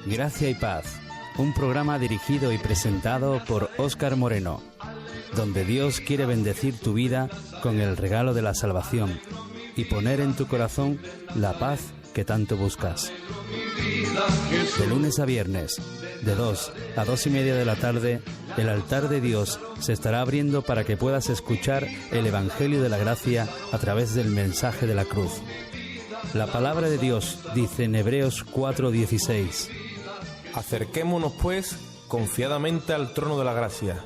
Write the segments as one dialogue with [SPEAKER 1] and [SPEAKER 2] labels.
[SPEAKER 1] Gracia y Paz, un programa dirigido y presentado por Óscar Moreno, donde Dios quiere bendecir tu vida con el regalo de la salvación y poner en tu corazón la paz que tanto buscas. De lunes a viernes, de 2 a 2 y media de la tarde, el altar de Dios se estará abriendo para que puedas escuchar el Evangelio de la Gracia a través del mensaje de la cruz. La palabra de Dios dice en Hebreos 4:16:
[SPEAKER 2] Acerquémonos pues confiadamente al trono de la gracia,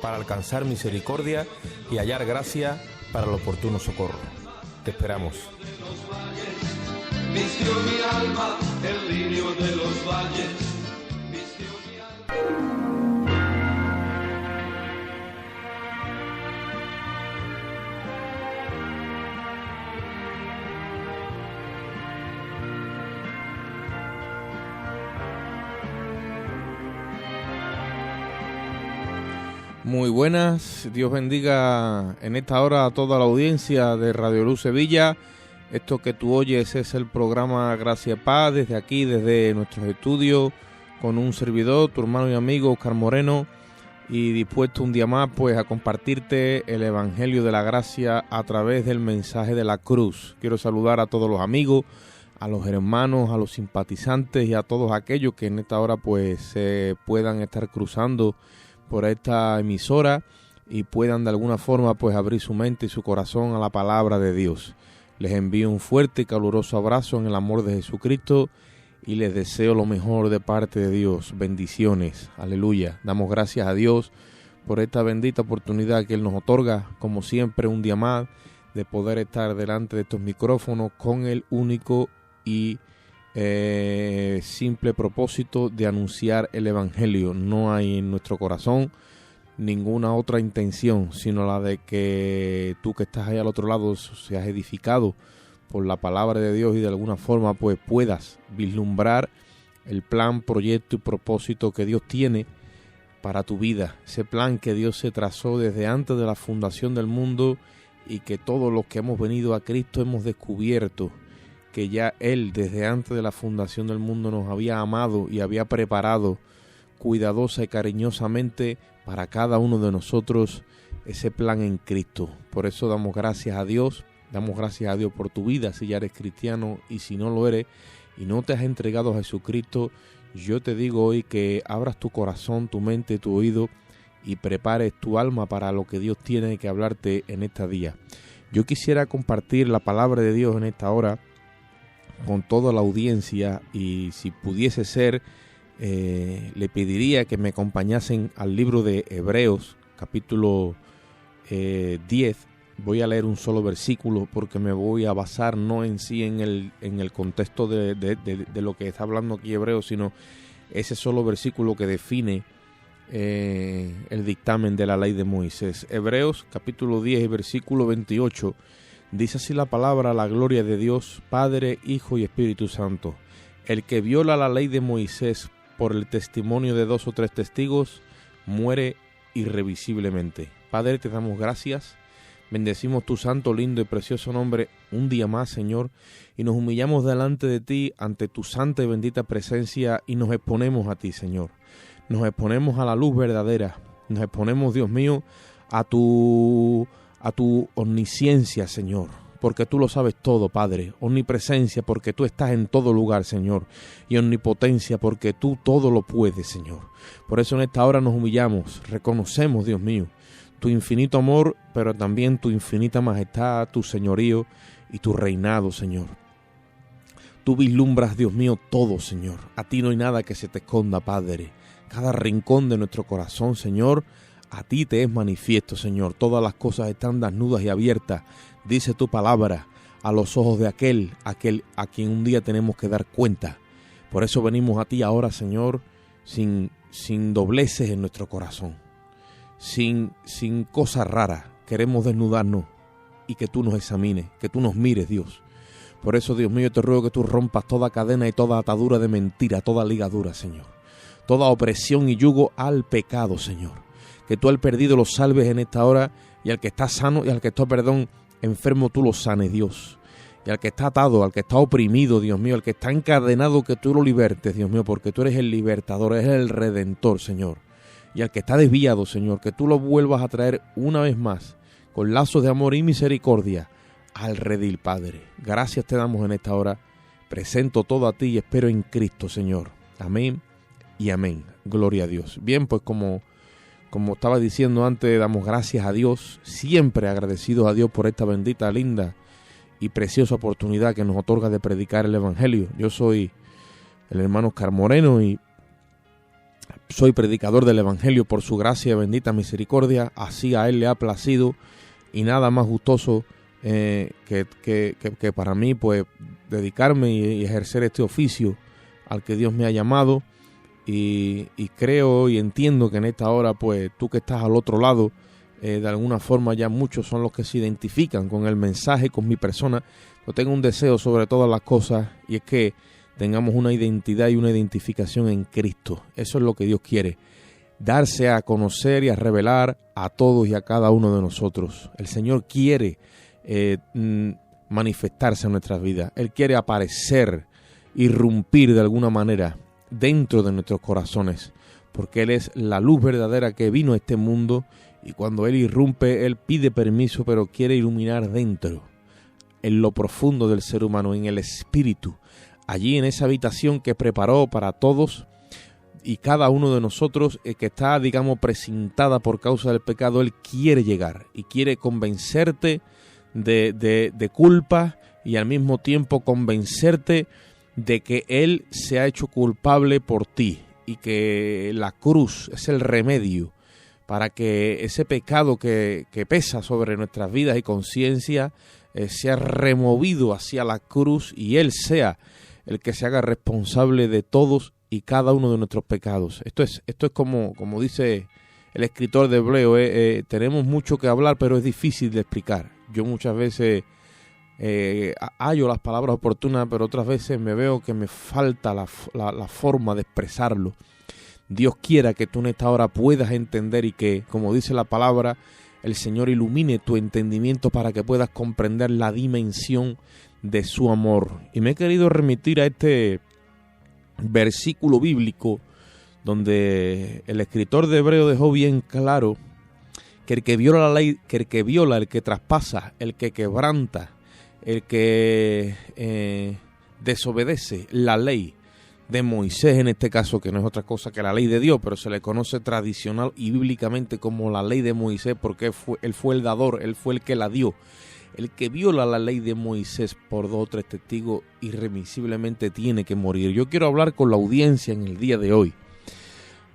[SPEAKER 2] para alcanzar misericordia y hallar gracia para el oportuno socorro. Te esperamos.
[SPEAKER 3] Vistió mi alma el lirio de los valles.
[SPEAKER 2] Muy buenas, Dios bendiga en esta hora a toda la audiencia de Radio Luz Sevilla. Esto que tú oyes es el programa Gracia y Paz, desde aquí, desde nuestros estudios, con un servidor, tu hermano y amigo Óscar Moreno, y dispuesto un día más pues a compartirte el Evangelio de la Gracia a través del mensaje de la cruz. Quiero saludar a todos los amigos, a los hermanos, a los simpatizantes y a todos aquellos que en esta hora pues se puedan estar cruzando por esta emisora y puedan de alguna forma pues abrir su mente y su corazón a la palabra de Dios. Les envío un fuerte y caluroso abrazo en el amor de Jesucristo y les deseo lo mejor de parte de Dios. Bendiciones, aleluya. Damos gracias a Dios por esta bendita oportunidad que Él nos otorga, como siempre un día más, de poder estar delante de estos micrófonos con el único y simple propósito de anunciar el Evangelio. No hay en nuestro corazón ninguna otra intención, sino la de que tú que estás ahí al otro lado seas edificado por la palabra de Dios y de alguna forma pues puedas vislumbrar el plan, proyecto y propósito que Dios tiene para tu vida. Ese plan que Dios se trazó desde antes de la fundación del mundo y que todos los que hemos venido a Cristo hemos descubierto que ya Él desde antes de la fundación del mundo nos había amado y había preparado cuidadosa y cariñosamente para cada uno de nosotros ese plan en Cristo. Por eso damos gracias a Dios por tu vida si ya eres cristiano, y si no lo eres y no te has entregado a Jesucristo, yo te digo hoy que abras tu corazón, tu mente, tu oído y prepares tu alma para lo que Dios tiene que hablarte en este día. Yo quisiera compartir la palabra de Dios en esta hora con toda la audiencia, y si pudiese ser, le pediría que me acompañasen al libro de Hebreos, capítulo 10. Voy a leer un solo versículo porque me voy a basar no en sí en el contexto de lo que está hablando aquí Hebreos, sino ese solo versículo que define el dictamen de la ley de Moisés. Hebreos, capítulo 10 y versículo 28. Dice así la palabra: la gloria de Dios, Padre, Hijo y Espíritu Santo. El que viola la ley de Moisés por el testimonio de 2 o 3 testigos, muere irrevisiblemente. Padre, te damos gracias. Bendecimos tu santo, lindo y precioso nombre un día más, Señor, y nos humillamos delante de ti, ante tu santa y bendita presencia, y nos exponemos a ti, Señor. Nos exponemos a la luz verdadera. Nos exponemos, Dios mío, a tu omnisciencia, Señor, porque tú lo sabes todo, Padre. Omnipresencia, porque tú estás en todo lugar, Señor. Y omnipotencia, porque tú todo lo puedes, Señor. Por eso en esta hora nos humillamos, reconocemos, Dios mío, tu infinito amor, pero también tu infinita majestad, tu señorío y tu reinado, Señor. Tú vislumbras, Dios mío, todo, Señor. A ti no hay nada que se te esconda, Padre. Cada rincón de nuestro corazón, Señor, a ti te es manifiesto, Señor. Todas las cosas están desnudas y abiertas, dice tu palabra, a los ojos de aquel a quien un día tenemos que dar cuenta. Por eso venimos a ti ahora, Señor, sin dobleces en nuestro corazón, sin cosas raras. Queremos desnudarnos y que tú nos examines, que tú nos mires, Dios. Por eso, Dios mío, te ruego que tú rompas toda cadena y toda atadura de mentira, toda ligadura, Señor. Toda opresión y yugo al pecado, Señor. Que tú al perdido lo salves en esta hora, y al que está sano y al que está, enfermo, tú lo sanes, Dios. y al que está atado, al que está oprimido, Dios mío, al que está encadenado, que tú lo libertes, Dios mío, porque tú eres el libertador, eres el redentor, Señor. Y al que está desviado, Señor, que tú lo vuelvas a traer una vez más, con lazos de amor y misericordia, al redil, Padre. Gracias te damos en esta hora. Presento todo a ti y espero en Cristo, Señor. Amén y amén. Gloria a Dios. Bien, pues como estaba diciendo antes, damos gracias a Dios, siempre agradecidos a Dios por esta bendita, linda y preciosa oportunidad que nos otorga de predicar el Evangelio. Yo soy el hermano Oscar Moreno y soy predicador del Evangelio por su gracia y bendita misericordia. Así a Él le ha placido y nada más gustoso que para mí, pues, dedicarme y ejercer este oficio al que Dios me ha llamado. Y creo y entiendo que en esta hora, pues, tú que estás al otro lado, de alguna forma ya muchos son los que se identifican con el mensaje, con mi persona. Yo tengo un deseo sobre todas las cosas y es que tengamos una identidad y una identificación en Cristo. Eso es lo que Dios quiere, darse a conocer y a revelar a todos y a cada uno de nosotros. El Señor quiere manifestarse en nuestras vidas. Él quiere aparecer, irrumpir de alguna manera dentro de nuestros corazones, porque Él es la luz verdadera que vino a este mundo, y cuando Él irrumpe, Él pide permiso, pero quiere iluminar dentro, en lo profundo del ser humano, en el espíritu, allí en esa habitación que preparó para todos y cada uno de nosotros, que está, digamos, precintada por causa del pecado. Él quiere llegar y quiere convencerte de culpa y al mismo tiempo convencerte de que Él se ha hecho culpable por ti y que la cruz es el remedio para que ese pecado que pesa sobre nuestras vidas y conciencia sea removido hacia la cruz y Él sea el que se haga responsable de todos y cada uno de nuestros pecados. Esto es como dice el escritor de Hebreo, tenemos mucho que hablar, pero es difícil de explicar. Yo muchas veces hallo las palabras oportunas, pero otras veces me veo que me falta la forma de expresarlo. Dios quiera que tú en esta hora puedas entender y que, como dice la palabra, el Señor ilumine tu entendimiento para que puedas comprender la dimensión de su amor. Y me he querido remitir a este versículo bíblico donde el escritor de Hebreo dejó bien claro que el que viola la ley, que el que traspasa, el que quebranta, el que desobedece la ley de Moisés, en este caso, que no es otra cosa que la ley de Dios, pero se le conoce tradicional y bíblicamente como la ley de Moisés, porque él fue el dador, él fue el que la dio. El que viola la ley de Moisés por 2 o 3 testigos irremisiblemente tiene que morir. Yo quiero hablar con la audiencia en el día de hoy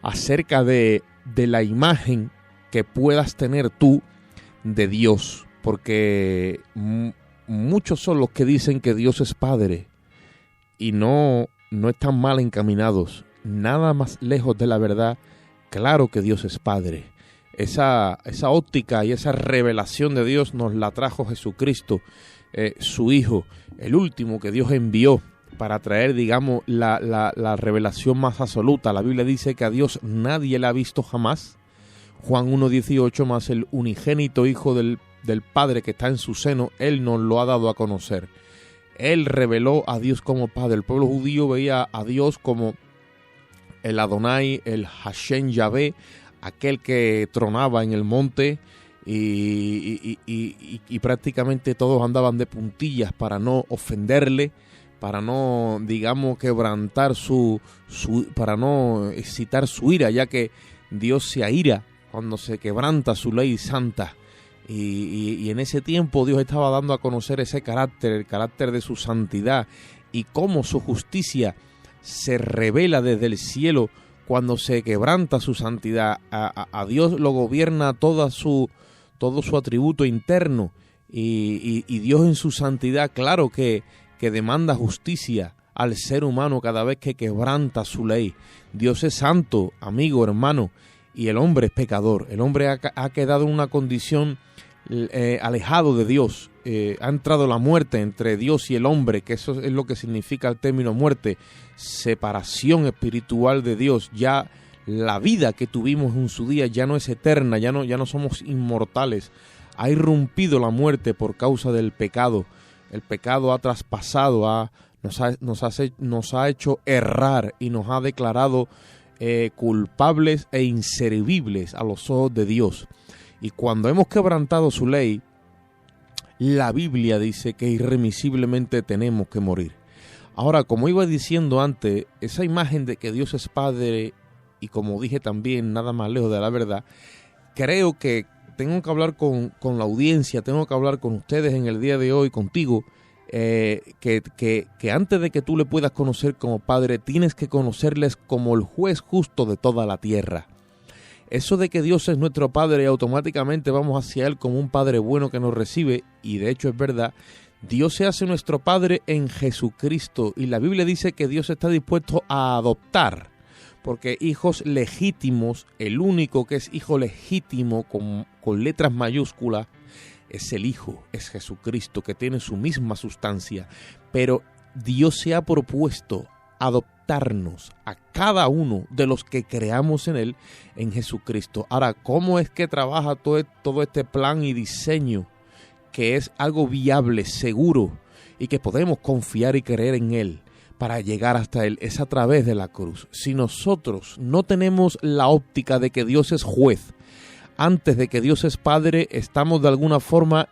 [SPEAKER 2] acerca de la imagen que puedas tener tú de Dios, porque muchos son los que dicen que Dios es Padre y no están mal encaminados, nada más lejos de la verdad. Claro que Dios es Padre. Esa óptica y esa revelación de Dios nos la trajo Jesucristo, su Hijo, el último que Dios envió para traer, digamos, la revelación más absoluta. La Biblia dice que a Dios nadie le ha visto jamás. Juan 1:18, más el unigénito Hijo del Padre que está en su seno, Él nos lo ha dado a conocer. Él reveló a Dios como Padre. El pueblo judío veía a Dios como el Adonai, el Hashem Yahvé, aquel que tronaba en el monte, y prácticamente todos andaban de puntillas para no ofenderle, para no, digamos, quebrantar para no excitar su ira, ya que Dios se aira cuando se quebranta su ley santa. Y en ese tiempo Dios estaba dando a conocer ese carácter, el carácter de su santidad, y cómo su justicia se revela desde el cielo cuando se quebranta su santidad. A Dios lo gobierna todo su atributo interno, y Dios en su santidad, claro que demanda justicia al ser humano cada vez que quebranta su ley. Dios es santo, amigo, hermano, y el hombre es pecador. El hombre ha quedado en una condición alejado de Dios. Ha entrado la muerte entre Dios y el hombre, que eso es lo que significa el término muerte, separación espiritual de Dios. Ya la vida que tuvimos en su día ya no es eterna, ya no somos inmortales. Ha irrumpido la muerte por causa del pecado. El pecado ha traspasado, nos ha hecho errar y nos ha declarado culpables e inservibles a los ojos de Dios. Y cuando hemos quebrantado su ley, la Biblia dice que irremisiblemente tenemos que morir. Ahora, como iba diciendo antes, esa imagen de que Dios es Padre, y como dije también, nada más lejos de la verdad, creo que tengo que hablar con la audiencia, tengo que hablar con ustedes en el día de hoy, contigo, que antes de que tú le puedas conocer como Padre, tienes que conocerles como el juez justo de toda la tierra. Eso de que Dios es nuestro Padre y automáticamente vamos hacia Él como un Padre bueno que nos recibe, y de hecho es verdad, Dios se hace nuestro Padre en Jesucristo, y la Biblia dice que Dios está dispuesto a adoptar, porque hijos legítimos, el único que es hijo legítimo con letras mayúsculas, es el Hijo, es Jesucristo, que tiene su misma sustancia, pero Dios se ha propuesto adoptarnos a cada uno de los que creamos en Él, en Jesucristo. Ahora, ¿cómo es que trabaja todo este plan y diseño, que es algo viable, seguro, y que podemos confiar y creer en Él para llegar hasta Él? Es a través de la cruz. Si nosotros no tenemos la óptica de que Dios es juez, antes de que Dios es Padre, estamos de alguna forma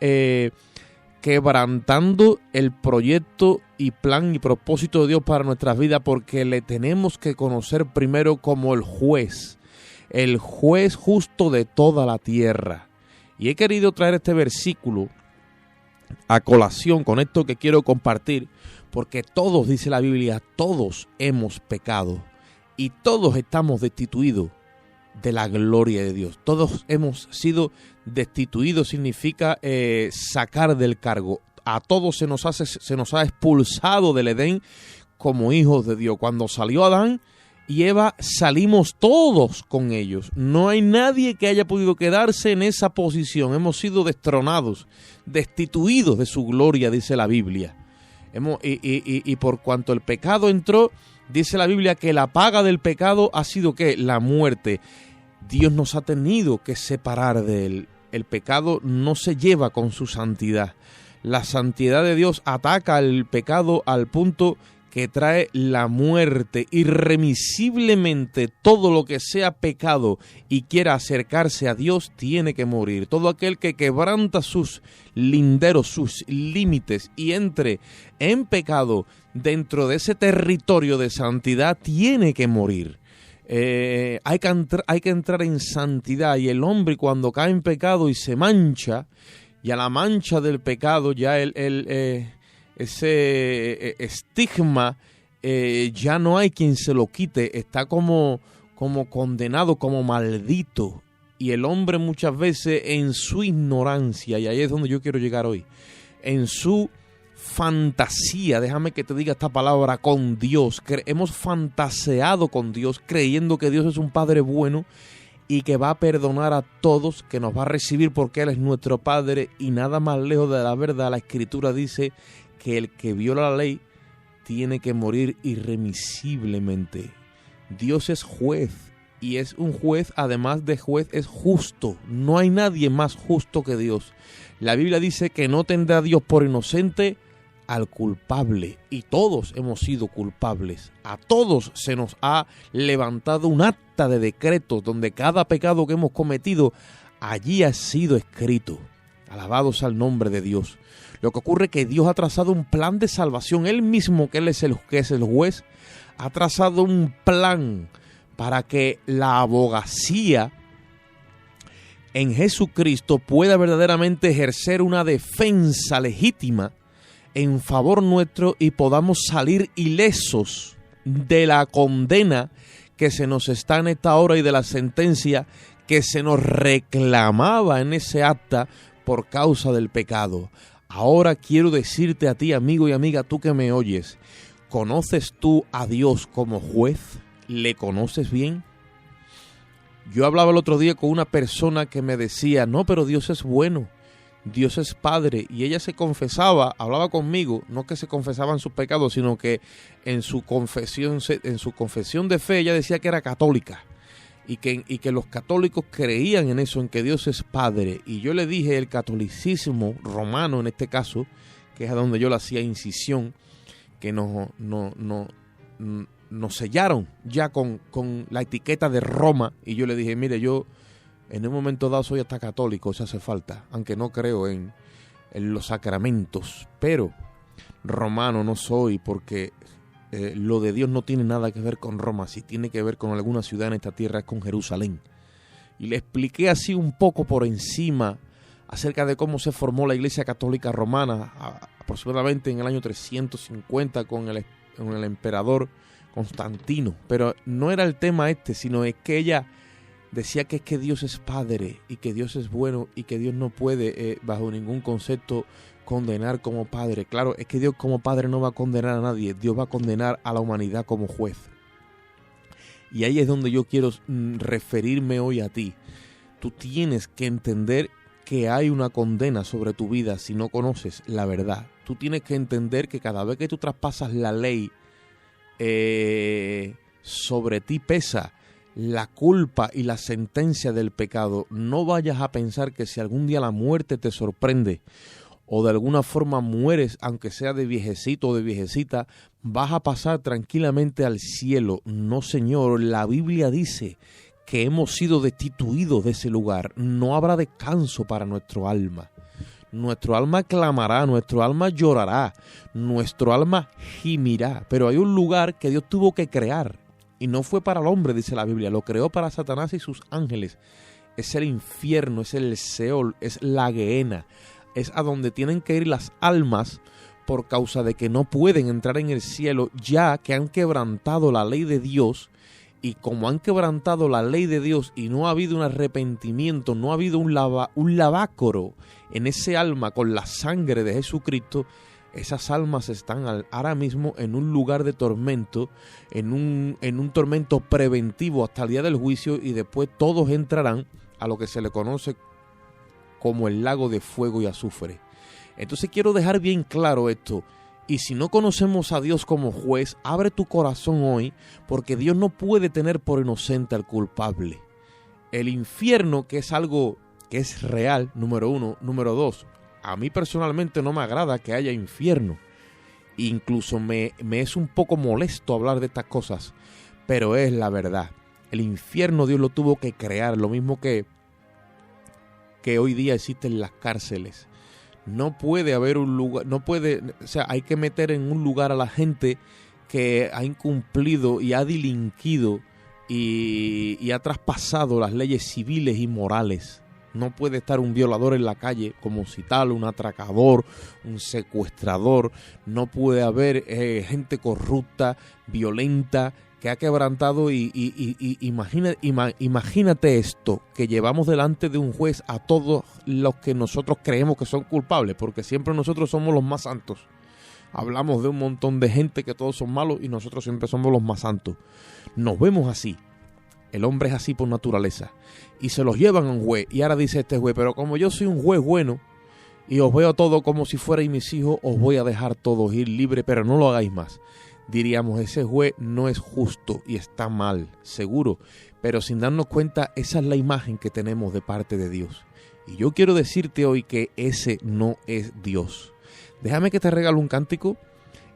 [SPEAKER 2] quebrantando el proyecto y plan y propósito de Dios para nuestras vidas, porque le tenemos que conocer primero como el juez justo de toda la tierra. Y he querido traer este versículo a colación con esto que quiero compartir, porque todos, dice la Biblia, todos hemos pecado y todos estamos destituidos de la gloria de Dios. Todos hemos sido destituidos, significa sacar del cargo. A todos se nos ha expulsado del Edén como hijos de Dios. Cuando salió Adán y Eva, salimos todos con ellos. No hay nadie que haya podido quedarse en esa posición. Hemos sido destronados, destituidos de su gloria, dice la Biblia. Y por cuanto el pecado entró, dice la Biblia que la paga del pecado ha sido ¿qué? La muerte. Dios nos ha tenido que separar de Él. El pecado no se lleva con su santidad. La santidad de Dios ataca al pecado al punto que trae la muerte. Irremisiblemente todo lo que sea pecado y quiera acercarse a Dios tiene que morir. Todo aquel que quebranta sus linderos, sus límites y entre en pecado dentro de ese territorio de santidad tiene que morir. Hay que entrar en santidad, y el hombre cuando cae en pecado y se mancha, y a la mancha del pecado ya ese estigma ya no hay quien se lo quite, está como condenado, como maldito. Y el hombre muchas veces en su ignorancia, y ahí es donde yo quiero llegar hoy, en su fantasía, déjame que te diga esta palabra, con Dios, hemos fantaseado con Dios creyendo que Dios es un Padre bueno y que va a perdonar a todos, que nos va a recibir porque Él es nuestro Padre, y nada más lejos de la verdad. La Escritura dice que el que viola la ley tiene que morir irremisiblemente. Dios es juez, y es un juez, además de juez, es justo. No hay nadie más justo que Dios. La Biblia dice que no tendrá Dios por inocente al culpable, y todos hemos sido culpables. A todos se nos ha levantado un acta de decretos donde cada pecado que hemos cometido allí ha sido escrito. Alabados al nombre de Dios. Lo que ocurre es que Dios ha trazado un plan de salvación. Él mismo, que Él es el juez, ha trazado un plan para que la abogacía en Jesucristo pueda verdaderamente ejercer una defensa legítima en favor nuestro y podamos salir ilesos de la condena que se nos está en esta hora y de la sentencia que se nos reclamaba en ese acta por causa del pecado. Ahora quiero decirte a ti, amigo y amiga, tú que me oyes, ¿conoces tú a Dios como juez? ¿Le conoces bien? Yo hablaba el otro día con una persona que me decía, no, pero Dios es bueno, Dios es Padre, y ella se confesaba, hablaba conmigo, no que se confesaban sus pecados, sino que en su confesión de fe ella decía que era católica, y que los católicos creían en eso, en que Dios es Padre. Y yo le dije, el catolicismo romano en este caso, que es a donde yo le hacía incisión, que nos sellaron ya con la etiqueta de Roma, y yo le dije, mire, yo en un momento dado soy hasta católico, si hace falta, aunque no creo en los sacramentos, pero romano no soy, porque lo de Dios no tiene nada que ver con Roma. Si tiene que ver con alguna ciudad en esta tierra es con Jerusalén. Y le expliqué así un poco por encima acerca de cómo se formó la Iglesia Católica Romana aproximadamente en el año 350 con el emperador Constantino. Pero no era el tema sino es que ella decía que es que Dios es Padre y que Dios es bueno y que Dios no puede bajo ningún concepto condenar como Padre. Claro, es que Dios como Padre no va a condenar a nadie, Dios va a condenar a la humanidad como juez. Y ahí es donde yo quiero referirme hoy a ti. Tú tienes que entender que hay una condena sobre tu vida si no conoces la verdad. Tú tienes que entender que cada vez que tú traspasas la ley, sobre ti pesa la culpa y la sentencia del pecado. No vayas a pensar que si algún día la muerte te sorprende o de alguna forma mueres, aunque sea de viejecito o de viejecita, vas a pasar tranquilamente al cielo. No, señor, la Biblia dice que hemos sido destituidos de ese lugar. No habrá descanso para nuestro alma. Nuestro alma clamará, nuestro alma llorará, nuestro alma gimirá. Pero hay un lugar que Dios tuvo que crear. Y no fue para el hombre, dice la Biblia, lo creó para Satanás y sus ángeles. Es el infierno, es el Seol, es la Gehenna. Es a donde tienen que ir las almas por causa de que no pueden entrar en el cielo, ya que han quebrantado la ley de Dios. Y como han quebrantado la ley de Dios y no ha habido un arrepentimiento, no ha habido un lavacro en ese alma con la sangre de Jesucristo, esas almas están ahora mismo en un lugar de tormento, en un tormento preventivo hasta el día del juicio, y después todos entrarán a lo que se le conoce como el lago de fuego y azufre. Entonces quiero dejar bien claro esto. Y si no conocemos a Dios como juez, abre tu corazón hoy, porque Dios no puede tener por inocente al culpable. El infierno, que es algo que es real, número uno. Número dos, a mí personalmente no me agrada que haya infierno. Incluso me es un poco molesto hablar de estas cosas, pero es la verdad. El infierno Dios lo tuvo que crear, lo mismo que hoy día existen las cárceles. No puede haber un lugar, hay que meter en un lugar a la gente que ha incumplido y ha delinquido y ha traspasado las leyes civiles y morales. No puede estar un violador en la calle como si tal, un atracador, un secuestrador. No puede haber gente corrupta, violenta, que ha quebrantado imagínate esto, que llevamos delante de un juez a todos los que nosotros creemos que son culpables, porque siempre nosotros somos los más santos. Hablamos de un montón de gente que todos son malos y nosotros siempre somos los más santos. Nos vemos así. El hombre es así por naturaleza. Y se los llevan a un juez. Y ahora dice este juez, pero como yo soy un juez bueno y os veo todo como si fuerais mis hijos, os voy a dejar todos ir libre, pero no lo hagáis más. Diríamos, ese juez no es justo y está mal, seguro, pero sin darnos cuenta, esa es la imagen que tenemos de parte de Dios. Y yo quiero decirte hoy que ese no es Dios. Déjame que te regalo un cántico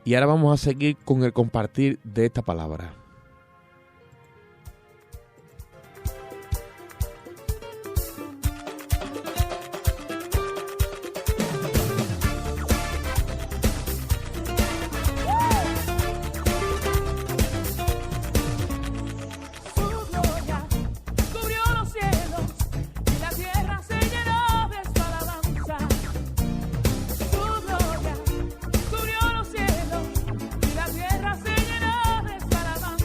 [SPEAKER 2] y ahora vamos a seguir con el compartir de esta palabra.
[SPEAKER 4] Cubrió los cielos y la tierra se llenó de su alabanza.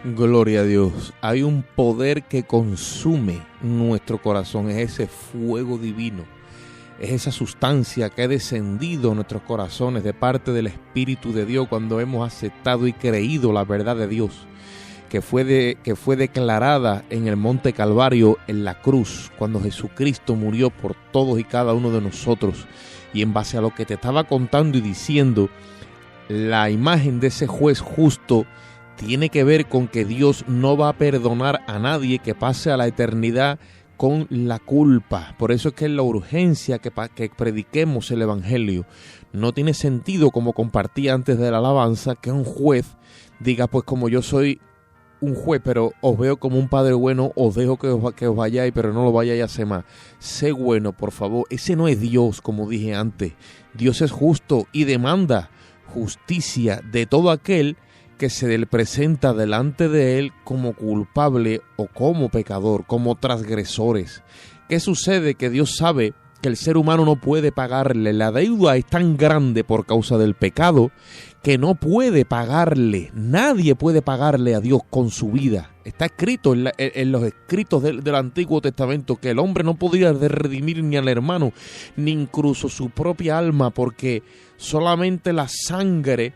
[SPEAKER 2] Gloria a Dios. Hay un poder que consume nuestro corazón, es ese fuego divino, es esa sustancia que ha descendido a nuestros corazones de parte del Espíritu de Dios cuando hemos aceptado y creído la verdad de Dios, que fue declarada en el Monte Calvario, en la cruz, cuando Jesucristo murió por todos y cada uno de nosotros. Y en base a lo que te estaba contando y diciendo, la imagen de ese juez justo tiene que ver con que Dios no va a perdonar a nadie que pase a la eternidad con la culpa. Por eso es que la urgencia que prediquemos el Evangelio. No tiene sentido, como compartí antes de la alabanza, que un juez diga, pues como yo soy un juez, pero os veo como un padre bueno, os dejo que os vayáis, pero no lo vayáis a hacer más. Sé bueno, por favor. Ese no es Dios, como dije antes. Dios es justo y demanda justicia de todo aquel que se le presenta delante de él como culpable o como pecador, como transgresores. ¿Qué sucede? Que Dios sabe que el ser humano no puede pagarle. La deuda es tan grande por causa del pecado que no puede pagarle. Nadie puede pagarle a Dios con su vida. Está escrito en los escritos del Antiguo Testamento que el hombre no podía redimir ni al hermano, ni incluso su propia alma, porque solamente la sangre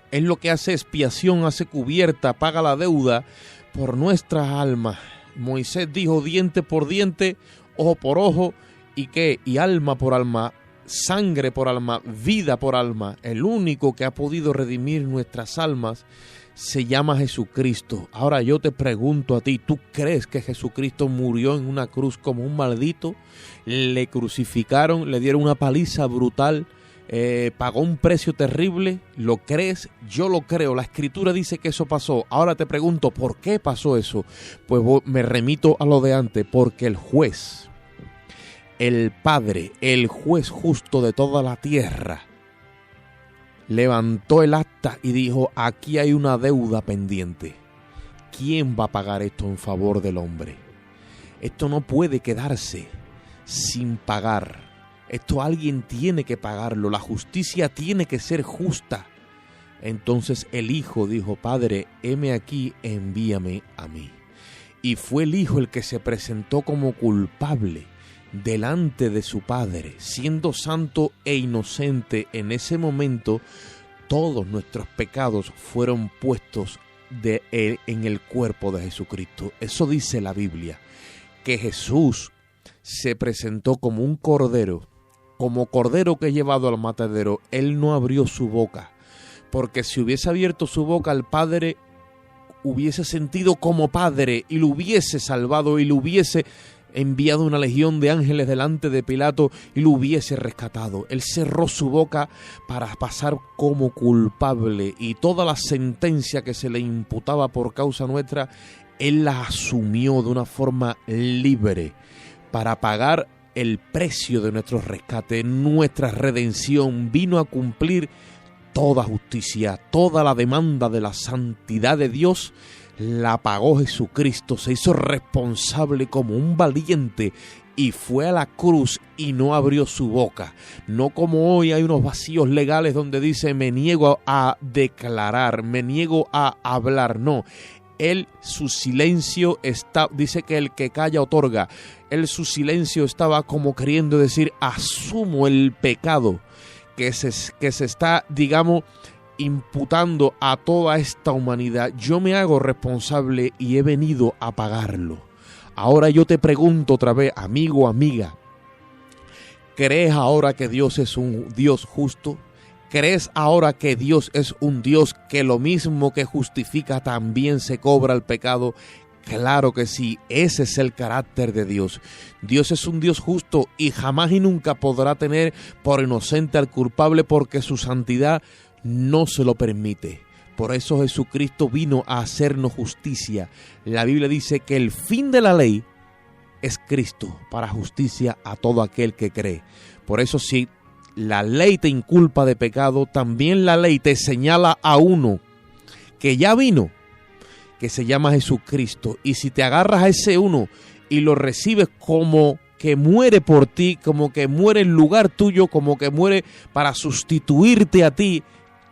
[SPEAKER 2] es lo que hace expiación, hace cubierta, paga la deuda por nuestras almas. Moisés dijo diente por diente, ojo por ojo, ¿y qué? Y alma por alma, sangre por alma, vida por alma. El único que ha podido redimir nuestras almas se llama Jesucristo. Ahora yo te pregunto a ti, ¿tú crees que Jesucristo murió en una cruz como un maldito? Le crucificaron, le dieron una paliza brutal, pagó un precio terrible. ¿Lo crees? Yo lo creo. La Escritura dice que eso pasó. Ahora te pregunto, ¿por qué pasó eso? Pues me remito a lo de antes, porque el juez, el Padre, el juez justo de toda la tierra, levantó el acta y dijo, aquí hay una deuda pendiente. ¿Quién va a pagar esto en favor del hombre? Esto no puede quedarse sin pagar. Esto alguien tiene que pagarlo. La justicia tiene que ser justa. Entonces el Hijo dijo, Padre, heme aquí, envíame a mí. Y fue el Hijo el que se presentó como culpable delante de su Padre, siendo santo e inocente. En ese momento todos nuestros pecados fueron puestos en el cuerpo de Jesucristo. Eso dice la Biblia, que Jesús se presentó como un cordero, como cordero que he llevado al matadero. Él no abrió su boca, porque si hubiese abierto su boca, el Padre hubiese sentido como Padre y lo hubiese salvado y lo hubiese enviado una legión de ángeles delante de Pilato y lo hubiese rescatado. Él cerró su boca para pasar como culpable, y toda la sentencia que se le imputaba por causa nuestra, Él la asumió de una forma libre para pagar el precio de nuestro rescate, nuestra redención. Vino a cumplir toda justicia, toda la demanda de la santidad de Dios la pagó Jesucristo. Se hizo responsable como un valiente y fue a la cruz y no abrió su boca. No como hoy hay unos vacíos legales donde dice me niego a declarar, me niego a hablar. No, él, su silencio está, dice que el que calla otorga. Él, su silencio estaba como queriendo decir, asumo el pecado que se está, digamos, imputando a toda esta humanidad. Yo me hago responsable y he venido a pagarlo. Ahora yo te pregunto otra vez, amigo, amiga, ¿crees ahora que Dios es un Dios justo? ¿Crees ahora que Dios es un Dios que lo mismo que justifica también se cobra el pecado? Claro que sí, ese es el carácter de Dios. Dios es un Dios justo y jamás y nunca podrá tener por inocente al culpable, porque su santidad no se lo permite. Por eso Jesucristo vino a hacernos justicia. La Biblia dice que el fin de la ley es Cristo para justicia a todo aquel que cree. Por eso si la ley te inculpa de pecado, también la ley te señala a uno que ya vino, que se llama Jesucristo. Y si te agarras a ese uno y lo recibes como que muere por ti, como que muere en lugar tuyo, como que muere para sustituirte a ti,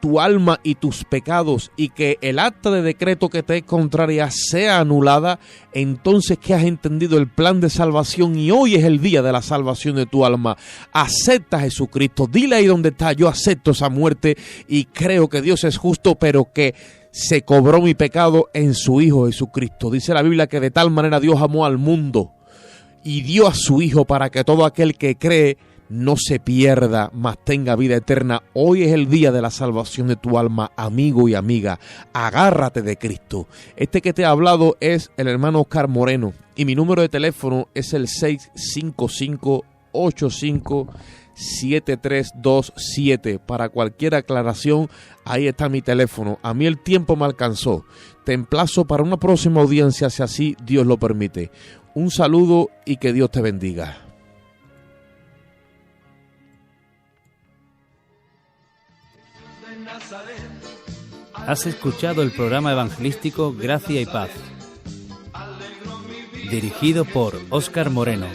[SPEAKER 2] tu alma y tus pecados y que el acta de decreto que te es contraria sea anulada, entonces que has entendido el plan de salvación y hoy es el día de la salvación de tu alma. Acepta a Jesucristo, dile ahí donde está, yo acepto esa muerte y creo que Dios es justo, pero que se cobró mi pecado en su Hijo Jesucristo. Dice la Biblia que de tal manera Dios amó al mundo y dio a su Hijo para que todo aquel que cree no se pierda, mas tenga vida eterna. Hoy es el día de la salvación de tu alma, amigo y amiga. Agárrate de Cristo. Este que te ha hablado es el hermano Oscar Moreno y mi número de teléfono es el 655-85-7327. Para cualquier aclaración, ahí está mi teléfono. A mí el tiempo me alcanzó. Te emplazo para una próxima audiencia, si así Dios lo permite. Un saludo y que Dios te bendiga.
[SPEAKER 1] Has escuchado el programa evangelístico Gracia y Paz, dirigido por Óscar Moreno.